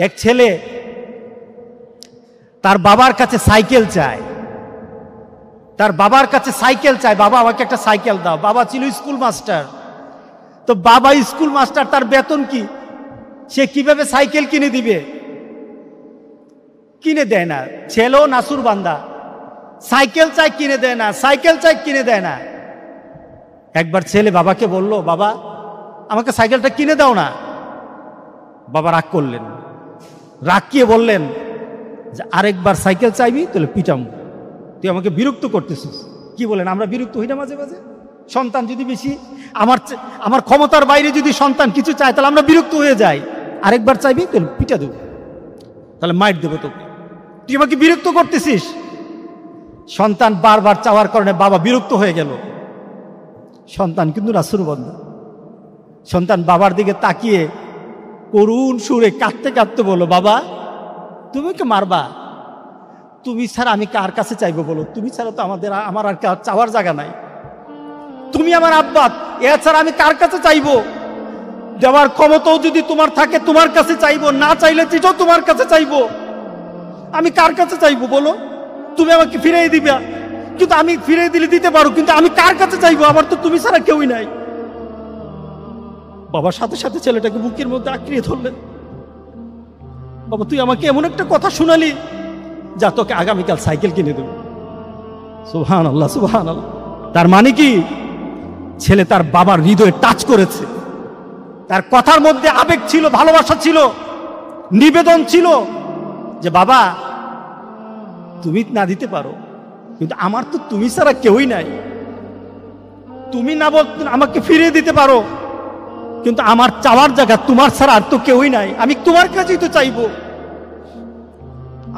এক ছেলে তার বাবার কাছে সাইকেল চায়, তার বাবার কাছে সাইকেল চায়, বাবা আমাকে একটা সাইকেল দাও। বাবা ছিল স্কুল মাস্টার, তো বাবা স্কুল মাস্টার, তার বেতন কি, সে কিভাবে সাইকেল কিনে দিবে? কিনে দেয় না। ছেলেও নাসুর বান্দা, সাইকেল চাই কিনে দেয় না, সাইকেল চাই কিনে দেয় না। একবার ছেলে বাবাকে বলল, বাবা আমাকে সাইকেলটা কিনে দাও না। বাবা রাগ করলেন, রাগ কিয়ে বললেন যে আরেকবার সাইকেল চাইবি তাহলে পিটাম, তুই আমাকে বিরক্ত করতেছিস। কি বলেন, আমরা বিরক্ত হই না মাঝে মাঝে? সন্তান যদি বেশি আমার ক্ষমতার বাইরে যদি সন্তান কিছু চায় তাহলে আমরা বিরক্ত হয়ে যাই। আরেকবার চাইবি তাহলে পিটা দেবো, তাহলে মাইট দেবো তোকে, তুই আমাকে বিরক্ত করতেছিস। সন্তান বারবার চাওয়ার কারণে বাবা বিরক্ত হয়ে গেল। সন্তান কিন্তু রাসূল বান্দা। সন্তান বাবার দিকে তাকিয়ে করুণ সুরে কাঁদতে কাঁদতে বলল, বাবা তুমি কে মারবা? তুমি ছাড়া আমি কার কাছে চাইবো বলো? তুমি ছাড়া তো আমার আর চাওয়ার জায়গা নাই। তুমি আমার আব্বা, এছাড়া আমি কার কাছে চাইবো? দেওয়ার ক্ষমতাও যদি তোমার থাকে তোমার কাছে চাইবো, না চাইলে চিঠো তোমার কাছে চাইবো। আমি কার কাছে চাইবো বলো? তুমি আমাকে ফিরিয়ে দিবে, কিন্তু আমি ফিরিয়ে দিলে দিতে পারো, কিন্তু আমি কার কাছে চাইবো? আমার তো তুমি ছাড়া কেউই নাই। বাবার সাথে সাথে ছেলেটাকে বুকের মধ্যে আঁকড়িয়ে ধরলেন। বাবা তুই আমাকে এমন একটা কথা শোনালি, যা তোকে আগামীকাল সাইকেল কিনে দেব। সুবহানাল্লাহ, সুবহানাল্লাহ। তার মানে কি, ছেলে তার বাবার হৃদয়ে টাচ করেছে। তার কথার মধ্যে আবেগ ছিল, ভালোবাসা ছিল, নিবেদন ছিল যে বাবা তুমি না দিতে পারো, কিন্তু আমার তো তুমি ছাড়া কেউই নাই। তুমি না বল আমাকে ফিরিয়ে দিতে পারো, কিন্তু আমার চাওয়ার জায়গা তোমার ছাড়া আর তো কেউই নাই, আমি তোমার কাছেই তো চাইবো।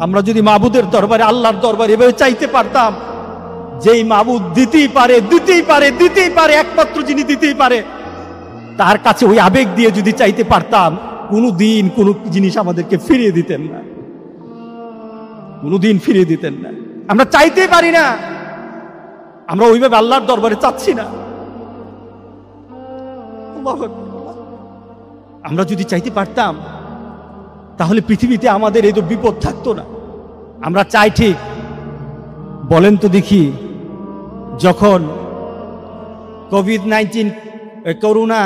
আমরা যদি মাবুদের দরবারে, আল্লাহর দরবারে এভাবে চাইতে পারতাম, যেই মাবুদ দিতেই পারে, দিতেই পারে, দিতেই পারে, একমাত্র যিনি দিতেই পারে, তার কাছে ওই আবেগ দিয়ে যদি চাইতে পারতাম, কোনোদিন কোনো জিনিস আমাদেরকে ফিরিয়ে দিতেন না, কোনোদিন ফিরিয়ে দিতেন না। আমরা চাইতেই পারি না, আমরা ওইভাবে আল্লাহর দরবারে চাচ্ছি না। আমরা যদি চাইতে পারতাম তাহলে পৃথিবীতে আমাদের এই তো বিপদ থাকতো না। আমরা চাই ঠিক, বলেন তো দেখি, যখন কোভিড-19 করোনা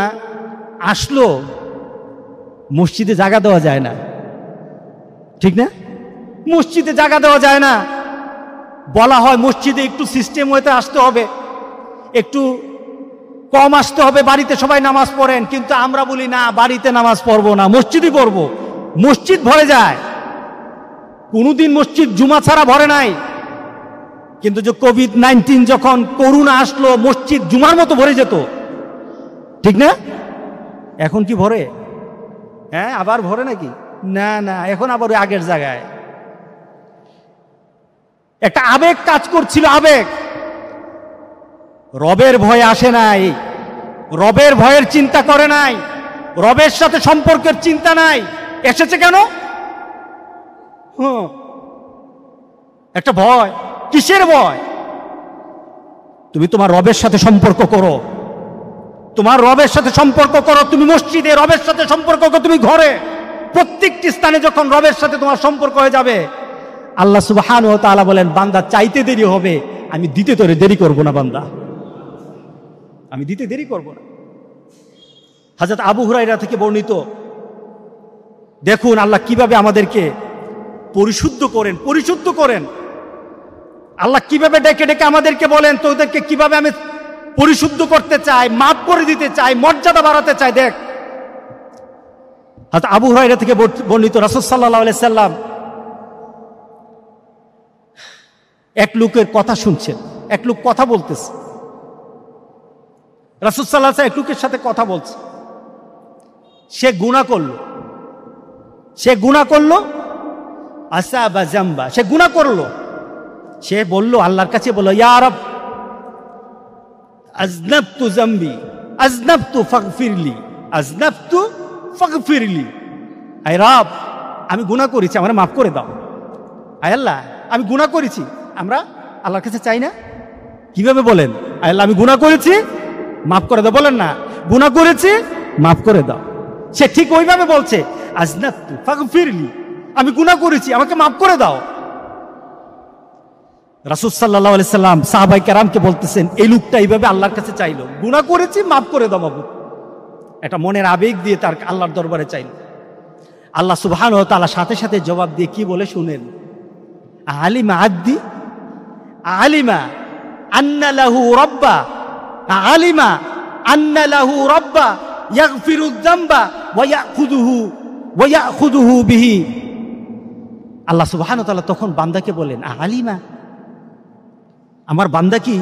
আসলো, মসজিদে জায়গা দেওয়া যায় না, ঠিক না? মসজিদে জায়গা দেওয়া যায় না। বলা হয় মসজিদে একটু সিস্টেম হতে আসতে হবে, একটু কম আসতে হবে, বাড়িতে সবাই নামাজ পড়েন। কিন্তু আমরা বলি না, বাড়িতে নামাজ পড়বো না, মসজিদই পড়বো। মসজিদ ভরে যায়, কোনোদিন মসজিদ জুমা ছাড়া ভরে নাই। কিন্তু যে কোভিড-19 যখন করোনা আসলো, মসজিদ জুমার মতো ভরে যেত, ঠিক না? এখন কি ভরে? হ্যাঁ, আবার ভরে নাকি? না না, এখন আবার ওই আগের জায়গায়। একটা আবেগ কাজ করছিল, আবেগ। রবের ভয় আসে নাই, রবের ভয়ের চিন্তা করে নাই, রবের সাথে সম্পর্কের চিন্তা নাই। এসেছে কেন? একটা ভয়। কিসের ভয়? তুমি তোমার রবের সাথে সম্পর্ক করো, তোমার রবের সাথে সম্পর্ক করো। তুমি মসজিদে রবের সাথে সম্পর্ক করো, তুমি ঘরে, প্রত্যেকটি স্থানে যখন রবের সাথে তোমার সম্পর্ক হয়ে যাবে, আল্লাহ সুবহানাহু ওয়া তাআলা বলেন, বান্দা চাইতে দেরি হবে, আমি দিতে তোরে দেরি করব না। বান্দা, আমি দিতে দেরি করব না। হযরত আবু হুরায়রা থেকে বর্ণিত, দেখুন আল্লাহ কিভাবে আমাদেরকে পরিশুদ্ধ করেন, পরিশুদ্ধ করেন। আল্লাহ কিভাবে ডেকে ডেকে আমাদেরকে বলেন, তোদেরকে কিভাবে আমি পরিশুদ্ধ করতে চাই, মাফ করে দিতে চাই, মর্যাদা বাড়াতে চাই। দেখ, হযরত আবু হুরায়রা থেকে বর্ণিত, রাসূল সাল্লাল্লাহু আলাইহি সাল্লাম এক লোকের কথা শুনছেন, এক লোক কথা বলতেছে। রাসূল সাল্লাল্লাহু আলাইহি সাল্লাম এক লোকের সাথে কথা বলছে। সে গুনাহ করলো, সে গুনাহ করলো, আসাবা জামবা, সে গুনাহ করলো। সে বলল, আল্লাহর কাছে বলল, ইয়া রব আযনাবতু জামবি, আযনাবতু ফাগফিরলি, আযনাবতু ফাগফিরলি। আয় রব, আমি গুনাহ করেছি, আমারে মাফ করে দাও। আয় আল্লাহ, আমি গুনাহ করেছি। আমরা আল্লাহর কাছে চাই না? কিভাবে বলেন? আয় আল্লাহ, আমি গুনাহ করেছি, মাফ করে দাও। বলেন না, গুনাহ করেছি, মাফ করে দাও। সে ঠিক ওইভাবে বলছে, আজনাতু ফাগফিরলি, আমি গুনাহ করেছি, আমাকে মাফ করে দাও। রাসূল সাল্লাল্লাহু আলাইহি সাল্লাম সাহাবায়ে কেরামকে বলতেছেন, এই লোকটা এইভাবে আল্লাহর কাছে চাইলো, গুনাহ করেছি, মাফ করে দাও মাবুদ। এটা মনের আবেগ দিয়ে তার আল্লাহর দরবারে চাইল। আল্লাহ সুবহানাহু ওয়া তাআলা সাথে সাথে জবাব দিয়ে কি বলে শুনেন, আলিমা আদ্দি আলিমা আন্না লাহু রাব্বা, আলিমা আন্না লাহু রাব্বা ইয়াগফিরু যামবা ওয়া ইয়াখুযুহু বিহি। আল্লাহ সুবহানাহু ওয়া তাআলা তখন বান্দাকে বলেন, আলিমা, আমার বান্দা কি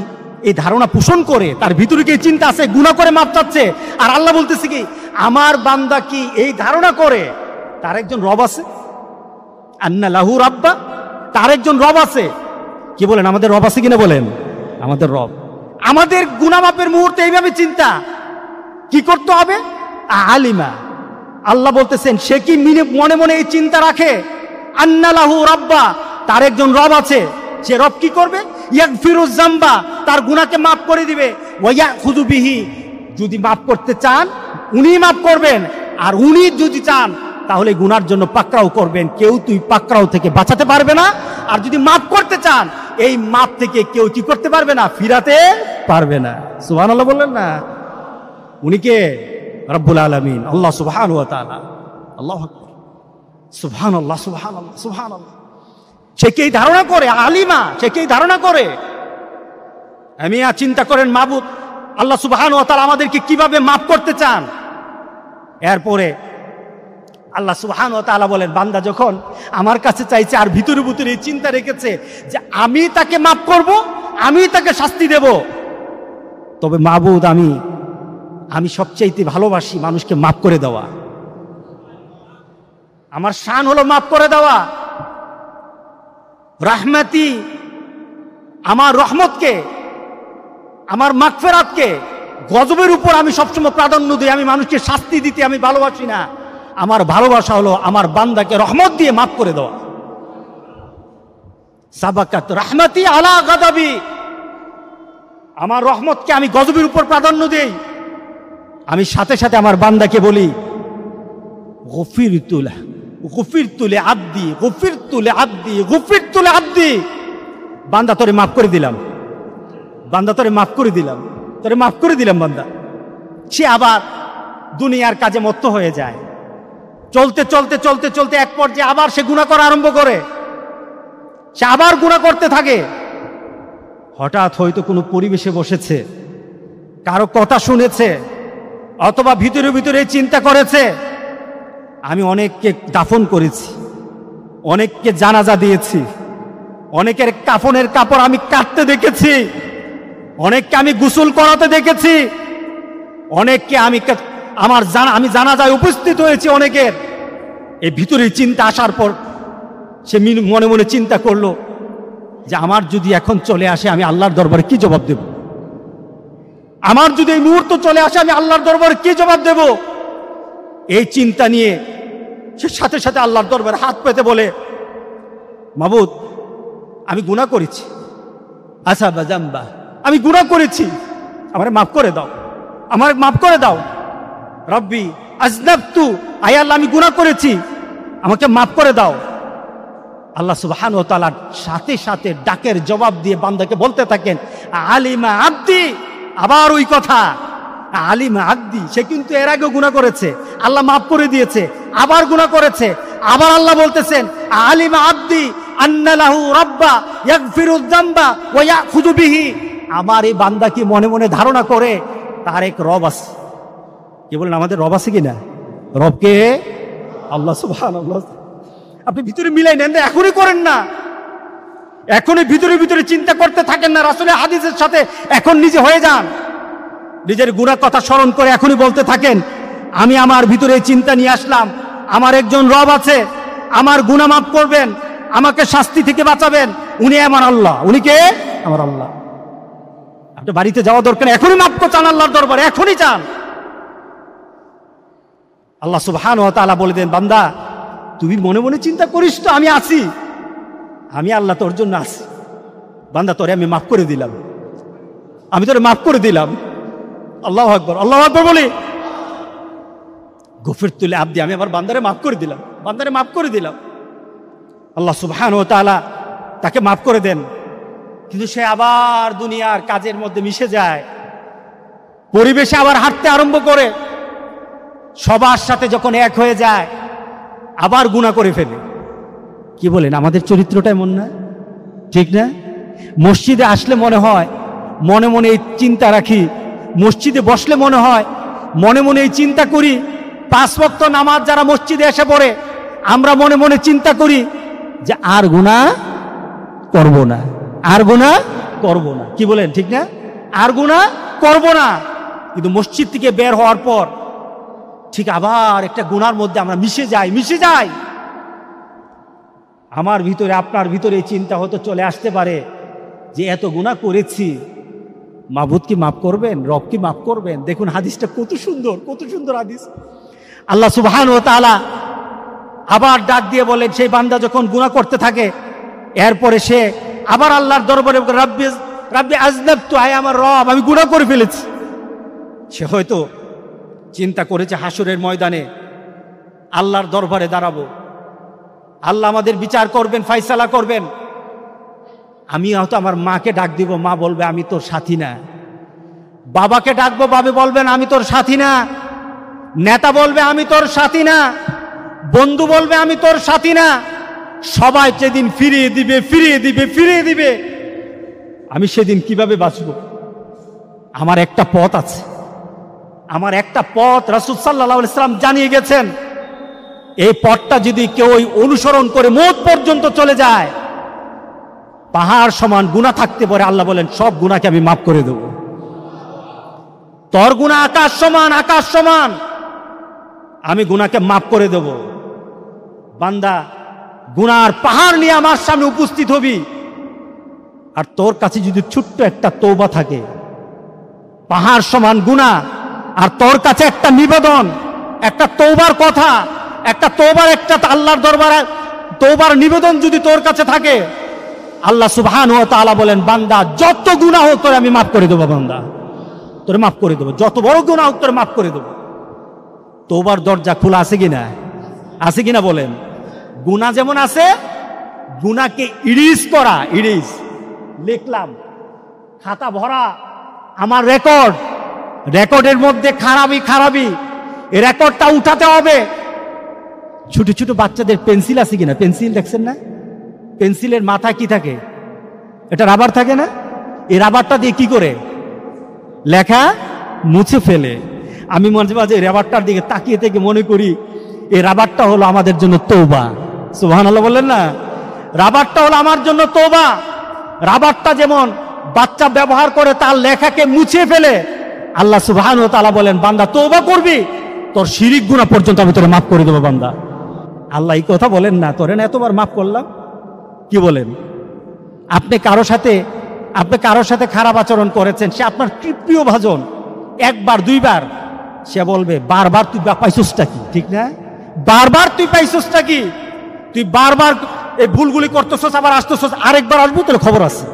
এই ধারণা পোষণ করে, তার ভিতরে কি চিন্তা আছে গুনাহ করে মাপ চাচ্ছে? আর আল্লাহ বলতেছে কি, আমার বান্দা কি এই ধারণা করে তার একজন রব আছে? আন্না লাহু রাব্বা, তার একজন রব আছে। কি বলেন, আমাদের রব আছে কিনা বলেন? আমাদের রব। আমাদের গুনাহ মাপের মুহূর্তে এইভাবে চিন্তা কি করতে হবে? আলিমা, আল্লাহ বলতেছেন সে কি মনে মনে এই চিন্তা রাখে, আন্না লাহু রাব্বা, তার একজন রব আছে। সে রব কি করবে? ইয়াগফিরু যামবা, তার গুনাহকে মাফ করে দিবে। ওয়া ইয়াখুযু বিহি, যদি মাফ করতে চান উনি মাফ করবেন, আর উনি যদি চান তাহলে গুনার জন্য পাকড়াও করবেন। কেউ তুই পাকড়াও থেকে বাঁচাতে পারবে না। আর যদি মাফ করতে চান, এই মাফ থেকে কেউ কি করতে পারবে না, ফিরাতে পারবে না। সুবহানাল্লাহ বললেন না? উনি কে? রব্বুল আলামিন, আল্লাহ সুবহানাহু ওয়া তাআলা। আল্লাহু আকবার, সুবহানাল্লাহ, সুবহানাল্লাহ, সুবহানাল্লাহ। সে কি ধারণা করে? আলিমা, সে কি ধারণা করে? আমি চিন্তা করেন মাবুদ আল্লাহ সুবহানাহু ওয়া তাআলা আমাদেরকে কিভাবে মাফ করতে চান। এরপরে আল্লাহ সুবহানাহু ওয়া তাআলা বলেন, বান্দা যখন আমার কাছে চাইছে আর ভিতরে ভিতরে এই চিন্তা রেখেছে যে আমি তাকে মাফ করব, আমি তাকে শাস্তি দেব, তবে মাবুদ আমি সবচাইতে ভালোবাসি মানুষকে মাফ করে দেওয়া। আমার শান হলো মাফ করে দেওয়া। রাহমাতি, আমার রহমতকে, আমার মাগফিরাতকে গজবের উপর আমি সবসময় প্রাধান্য দিই। আমি মানুষকে শাস্তি দিতে আমি ভালোবাসি না। আমার ভালোবাসা হলো আমার বান্দাকে রহমত দিয়ে মাফ করে দেওয়া। সাবাকাত রাহমাতি আলা গাদাবি, আমার রহমতকে আমি গজবের উপর প্রাধান্য দেই। আমি সাথে সাথে আমার বান্দাকে বলি, গফিরতু লি আবদি, গফিরতু লি আবদি, গফিরতু লি আবদি। বান্দা তোরে মাফ করে দিলাম, বান্দা তোরে মাফ করে দিলাম, তোরে মাফ করে দিলাম বান্দা। সে আবার দুনিয়ার কাজে মত্ত হয়ে যায়। চলতে চলতে চলতে চলতে এক পর্যায়ে আবার সে গুনাহ করা আরম্ভ করে। সে আবার গুনাহ করতে থাকে। হঠাৎ হয়তো কোনো পরিবেশে বসেছে, কারো কথা শুনেছে, অথবা ভিতরে ভিতরে চিন্তা করেছে, আমি অনেককে দাফন করেছি, অনেককে জানাজা দিয়েছি, অনেকের কাফনের কাপড় আমি কাটতে দেখেছি, অনেককে আমি গোসল করাতে দেখেছি, অনেককে আমি জানাজায় উপস্থিত হয়েছি অনেকের। এই ভিতরে চিন্তা আসার পর সে মনে মনে চিন্তা করলো যে আমার যদি এখন চলে আসে আমি আল্লাহর দরবারে কি জবাব দেব? আমার যদি এই মুহূর্ত চলে আসে আমি আল্লাহর দরবারে কি জবাব দেব? এই চিন্তা নিয়ে সে সাথে সাথে আল্লাহর দরবারে হাত পেতে বলে, মাবুদ আমি গুনাহ করেছি, আচ্ছা বাজাম্বা, আমি গুনাহ করেছি, আমারে মাফ করে দাও, আমারে মাফ করে দাও। রব্বি আজনাবতু, আয় আল্লাহ আমি গুনাহ করেছি, আমাকে মাফ করে দাও। আল্লাহ সুবহানাহু ওয়া তাআলা সাথে সাথে ডাকের জবাব দিয়ে বান্দাকে বলতে থাকেন, আলিমা আব্দি। আবার ওই কথা, আলিমা আব্দি। সে কিন্তু এর আগেও গুনাহ করেছে, আল্লাহ মাফ করে দিয়েছে, আবার গুনাহ করেছে। আবার আল্লাহ বলতেছেন, আলিমা আব্দি আন্না লাহু রাব্বা ইয়াগফিরু যামবা ওয়া ইয়াখুযু বিহি। আমার এই বান্দা কি মনে মনে ধারণা করে তার এক রব আছে। কি বলেন, আমাদের রব আছে কিনা? রবকে আল্লাহ সুবহানাল্লাহ। আপনি ভিতরে মিলাই নেন, এখনই করেন না, এখনই ভিতরে ভিতরে চিন্তা করতে থাকেন না, রাসূলের হাদিসের সাথে এখন নিজে হয়ে যান। নিজের গুনাহ কথা স্মরণ করে এখনই বলতে থাকেন, আমি আমার ভিতরে চিন্তা নিয়ে আসলাম, আমার একজন রব আছে, আমার গুনাহ মাফ করবেন, আমাকে শাস্তি থেকে বাঁচাবেন, উনি আমার আল্লাহ। উনি কে? আমার আল্লাহ। আপনি বাড়িতে যাওয়া দরকার, এখনই মাফ চান আল্লাহর দরবারে, এখনই চান। আল্লাহ সুবহানাহু ওয়া তাআলা বলে দেন, বান্দা তুই মনে মনে চিন্তা করিস তো আমি আছি, আমি আল্লাহ তোর জন্য আছি। বান্দা তোরে আমি মাফ করে দিলাম, আমি তোরে মাফ করে দিলাম। আল্লাহু আকবার, আল্লাহু আকবার বলি। গফিরতু লি আবদি, আমি আমার বান্দারে মাফ করে দিলাম, বান্দারে মাফ করে দিলাম। আল্লাহ সুবহানাহু ওয়া তাআলা তাকে মাফ করে দেন। কিন্তু সে আবার দুনিয়ার কাজের মধ্যে মিশে যায়, পরিবেশে আবার হাঁটতে আরম্ভ করে, সবার সাথে যখন এক হয়ে যায় আবার গুনাহ করে ফেলে। কি বলেন, আমাদের চরিত্রটা এমন না? ঠিক না? মসজিদে আসলে মনে হয়, মনে মনে এই চিন্তা রাখি, মসজিদে বসলে মনে হয়, মনে মনে এই চিন্তা করি, 5 ওয়াক্ত নামাজ যারা মসজিদে এসে পড়ে, আমরা মনে মনে চিন্তা করি যে আর গুনাহ করব না, আর গুনাহ করব না। কি বলেন, ঠিক না? আর গুনাহ করব না। কিন্তু মসজিদ থেকে বের হওয়ার পর ঠিক আবার একটা গুনার মধ্যে আমরা মিশে যাই। আমার ভিতরে, আপনার ভিতরে এই চিন্তা হয়তো চলে আসতে পারে যে এত গুনাহ করেছি, মাবুদ কি মাফ করবেন, রব কি মাফ করবেন? দেখুন হাদিসটা কত সুন্দর হাদিস। আল্লাহ সুবহানাহু ওয়া তাআলা আবার ডাক দিয়ে বলেন, সেই বান্দা যখন গুনাহ করতে থাকে, এরপরে সে আবার আল্লাহর দরবারে রাব্বি আযনাবতু, আয় আমার রব, আমি গুনাহ করে ফেলেছি। সে হয়তো চিন্তা করেছে হাসরের ময়দানে আল্লাহর দরবারে দাঁড়াবো, আল্লাহ আমাদের বিচার করবেন, ফয়সালা করবেন। আমি হয়তো আমার মাকে ডাক দিব, মা বলবে আমি তোর সাথী না। বাবাকে ডাকবো, বাবা বলবেন আমি তোর সাথী না। নেতা বলবে আমি তোর সাথী না। বন্ধু বলবে আমি তোর সাথী না। সবাই সেদিন ফিরিয়ে দিবে। আমি সেদিন কিভাবে বাঁচব? আমার একটা পথ আছে, আমার একটা পথ রাসূল সাল্লাল্লাহু আলাইহি ওয়াসাল্লাম জানিয়ে গেছেন। এই পথটা যদি কেউ অনুসরণ করে মওত পর্যন্ত চলে যায়, পাহাড় সমান গুনাহ থাকতে পারে, আল্লাহ বলেন সব গুনাহকে আমি মাফ করে দেব। তোর গুনাহ আকাশ সমান, আমি গুনাহকে মাফ করে দেব। বান্দা, গুনার পাহাড় নিয়ে আমার সামনে উপস্থিত হবি, আর তোর কাছে যদি ছোট্ট একটা তওবা থাকে, পাহাড় সমান গুনাহ, আর তোর কাছে একটা নিবেদন, একটা তওবার কথা, একটা আল্লাহর দরবারে তওবার নিবেদন যদি তোর কাছে থাকে, আল্লাহ সুবহানাহু ওয়া তাআলা বলেন, বান্দা যত গুনাহ হোক তোরে আমি মাফ করে দেব, বান্দা তোরে মাফ করে দেব, যত বড় গুনাহ হোক তোরে মাফ করে দেব। তওবার দরজা খোলা আছে কিনা বলেন? গুনাহ যেমন আছে, গুনাহকে ইরিজ লিখলাম, খাতা ভরা আমার রেকর্ডের মধ্যে খারাপি, এই রেকর্ডটা উঠাতে হবে। ছোট ছোট বাচ্চাদের পেন্সিল আছে কিনা? পেন্সিল দেখছেন না? পেন্সিলের মাথায় কি থাকে? এটা রাবার থাকে না? এই রাবারটা দিয়ে কি করে লেখা মুছে ফেলে। আমি মাঝে মাঝে রাবারটার দিকে তাকিয়ে থেকে মনে করি এই রাবারটা হলো আমাদের জন্য তওবা। সুবহানাল্লাহ বললেন না? রাবারটা হলো আমার জন্য তওবা। রাবারটা যেমন বাচ্চা ব্যবহার করে তার লেখাকে মুছে ফেলে, আল্লাহ সুবহানাহু ওয়া তাআলা বলেন, বান্দা তওবা করবি, তোর শিরিক গুনাহ পর্যন্ত আমি তোরে মাফ করে দেব। বান্দা, আল্লাহ এই কথা বলেন না? তোরে না এতবার মাফ করলাম। কি বলেন? আপনি কারোর সাথে খারাপ আচরণ করেছেন, সে আপনার প্রিয় ভাজন, একবার দুইবার, সে বলবে বারবার তুই পাইছসটা কি? ঠিক না? বারবার তুই পাইছসটা কি? তুই বারবার এই ভুলগুলি করতেছস, আবার আসতেছস, আরেকবার আসবো, তোর খবর আছে।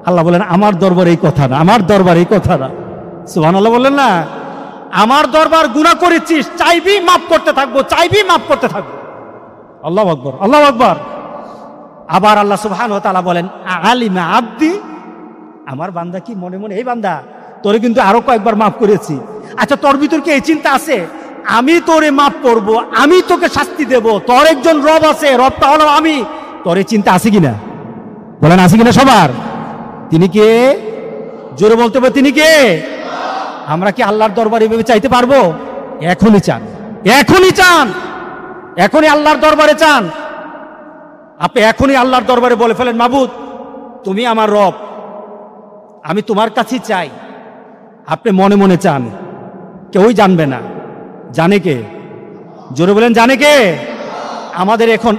আল্লাহ বলেন আমার দরবার এই কথা না, সুবহানাল্লাহ বললেন না? আমার দরবার গুনাহ করেছিস, চাইবি মাফ করতে থাকবো। আল্লাহু আকবার। আবার আল্লাহ সুবহানাহু ওয়া তাআলা বলেন, আলিমা আব্দি, আমার বান্দা কি মনে মনে, এই বান্দা তোরে কিন্তু আরো কয়েকবার মাফ করেছি। আচ্ছা, তোর ভিতর কি এই চিন্তা আছে আমি তোরে মাফ করব, আমি তোকে শাস্তি দেব, তোর একজন রব আছে, রবটা হলো আমি? তোর এই চিন্তা আছে কিনা? বলেন আছে কিনা সবার? তিনি কে? জোরে বলতে হবে, তিনি কে? আমরা কি আল্লাহর দরবারে এভাবে চাইতে পারবো? এখনই আল্লাহর দরবারে চান। আপনি এখনই আল্লাহর দরবারে বলে ফেলেন, মাবুদ তুমি আমার রব, আমি তোমার কাছেই চাই। আপনি মনে মনে চান, কেউই জানবে না। জানে কে? জোরে বলেন, জানে কে? আমাদের এখন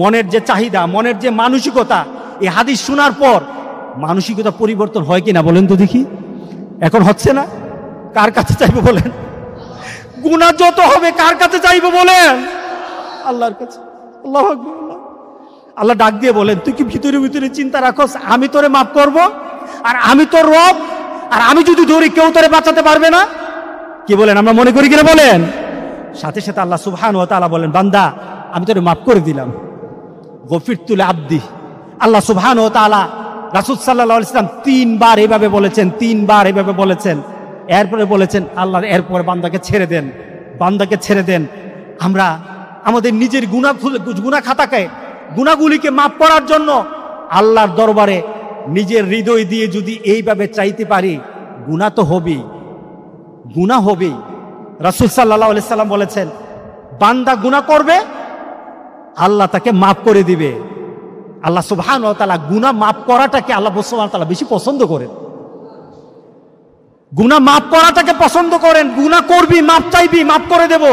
মনের যে চাহিদা, মনের যে মানসিকতা, এই হাদিস শোনার পর মানসিকতা পরিবর্তন হয় কিনা বলেন তো দেখি? এখন হচ্ছে না? কার কাছে চাইবো বলেন? গুনাহ যত হবে কার কাছে চাইবো বলেন? আল্লাহর কাছে। আল্লাহু আকবার। আল্লাহ ডাক দিয়ে বলেন, তুই কি ভিতরে চিন্তা রাখোস আমি তোরে মাফ করব, আর আমি তোর রব, আর আমি যদি ধরি কেউ তোরে বাঁচাতে পারবে না? কি বলেন? আমরা মনে করি কিনা বলেন? সাথে সাথে আল্লাহ সুবহানাহু ওয়া তাআলা বলেন, বান্দা আমি তোরে মাফ করে দিলাম। গফিরতু লিআবদি। আল্লাহ সুবহানাহু ওয়া তাআলা রাসূল সাল্লাল্লাহু আলাইহি ওয়াসাল্লাম 3 বার এভাবে বলেছেন, 3 বার এভাবে বলেছেন। এরপরে বলেছেন আল্লাহ এরপরে বান্দাকে ছেড়ে দেন, বান্দাকে ছেড়ে দেন। আমরা আমাদের নিজের গুনাহ খাতাকে, গুনাহগুলিকে মাফ করার জন্য আল্লাহর দরবারে নিজের হৃদয় দিয়ে যদি এইভাবে চাইতে পারি, গুনাহ তো হবেই, গুনাহ হবেই। রাসূল সাল্লাল্লাহু আলাইহি সাল্লাম বলেছেন, বান্দা গুনাহ করবে, আল্লাহ তাকে মাফ করে দিবে। আল্লাহ সুবহানাহু ওয়া তাআলা গুনাহ মাফ করাটাকে আল্লাহ সুবহানাহু ওয়া তাআলা বেশি পছন্দ করেন। গুনাহ মাফ করাটাকে পছন্দ করেন। গুনাহ করবি, মাফ চাইবি, মাফ করে দেব।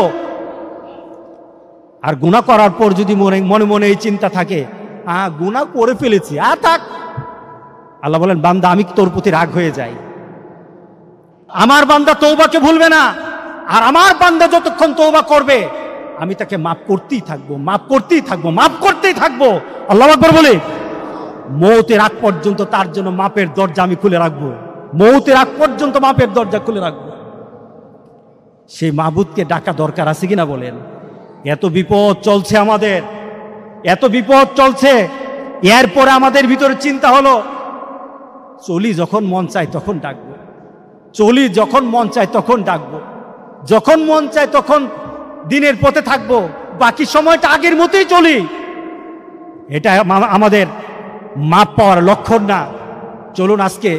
আর গুনাহ করার পর যদি মনে মনে এই চিন্তা থাকে, গুনাহ করে ফেলেছি, থাক, আল্লাহ বলেন, বান্দা আমি তোর প্রতি রাগ হয়ে যাই। আমার বান্দা তওবাকে ভুলবে না, আর আমার বান্দা যতক্ষণ তওবা করবে আমি তাকে মাফ করতেই থাকবো, মাফ করতেই থাকবো, মাফ করতেই থাকবো। আল্লাহু আকবার বলে, মওতের আগ পর্যন্ত তার জন্য মাপের দরজা আমি খুলে রাখবো, মওতের আগ পর্যন্ত মাপের দরজা খুলে রাখবো। সেই মাবুদকে ডাকা দরকার আছে কিনা বলেন? এত বিপদ চলছে আমাদের, এত বিপদ চলছে। এরপরে আমাদের ভিতরে চিন্তা হলো, চলি যখন মন চায় তখন ডাকবো, চলি যখন মন চায় তখন ডাকবো, যখন মন চায় তখন দিনের পথে থাকবো, বাকি সময়টা আগের মতোই চলি। এটা আমাদের মাপ পাওয়ার লক্ষণ না। চলুন আজকে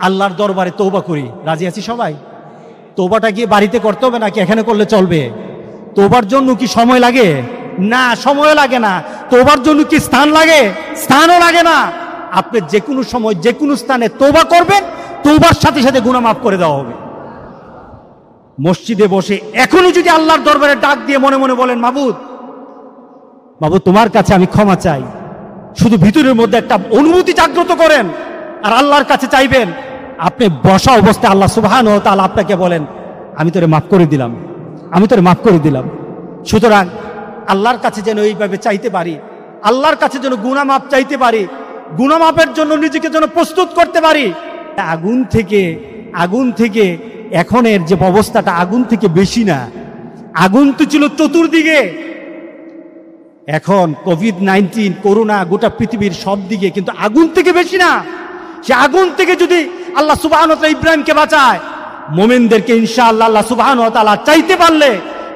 আল্লাহর দরবারে তওবা করি। রাজি আছি সবাই? তওবাটা গিয়ে বাড়িতে করতে হবে নাকি এখানে করলে চলবে? তওবার জন্য কি সময় লাগে? না, সময় লাগে না। তওবার জন্য কি স্থান লাগে? স্থানও লাগে না। আপনি যে কোনো সময় যে কোনো স্থানে তওবা করবেন, তওবার সাথে সাথে গুনাহ মাফ করে দেওয়া হবে। মসজিদে বসে এখনো যদি আল্লাহর দরবারে ডাক দিয়ে মনে মনে বলেন, মাবুদ, মাবুদ তোমার কাছে আমি ক্ষমা চাই, শুধু ভিতরের মধ্যে একটা অনুভূতি জাগ্রত করেন আর আল্লাহর কাছে চাইবেন। আপনি বসা অবস্থায় আল্লাহ সুবহানাহু ওয়া তাআলা আপনাকে বলেন, আমি তোরে মাফ করে দিলাম, আমি তোরে মাফ করে দিলাম। সুতরাং আল্লাহর কাছে যেন এইভাবে চাইতে পারি, আল্লাহর কাছে যেন গুনাহ মাফ চাইতে পারি, গুনাহ মাফের জন্য নিজেকে যেন প্রস্তুত করতে পারি। আগুন থেকে এখনের যে অবস্থাটা আগুন থেকে বেশি না। আগুন তো ছিল চতুর্দিকে, এখন কোভিড-19 করোনা গোটা পৃথিবীর সব দিকে, কিন্তু আগুন থেকে বেশি না। সে আগুন থেকে যদি আল্লাহ সুবহানাহু ওয়া তাআলা ইব্রাহিমকে বাঁচায়, মুমিনদেরকে ইনশাআল্লাহ আল্লাহ সুবহানাহু ওয়া তাআলা চাইতে পারলে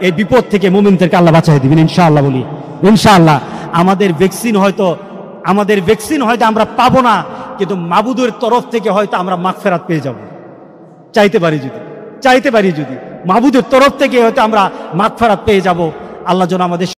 এই বিপদ থেকে মুমিনদেরকে আল্লাহ বাঁচায় দিবেন ইনশাআল্লাহ। বলি ইনশাআল্লাহ। আমাদের ভ্যাকসিন হয়তো আমরা পাবো না, কিন্তু মাবুদের তরফ থেকে হয়তো আমরা মাগফিরাত পেয়ে যাব। চাইতে পারি যদি মাবুদের তরফ থেকে হয়তো আমরা মাগফিরাত পেয়ে যাব। আল্লাহ যেন আমাদের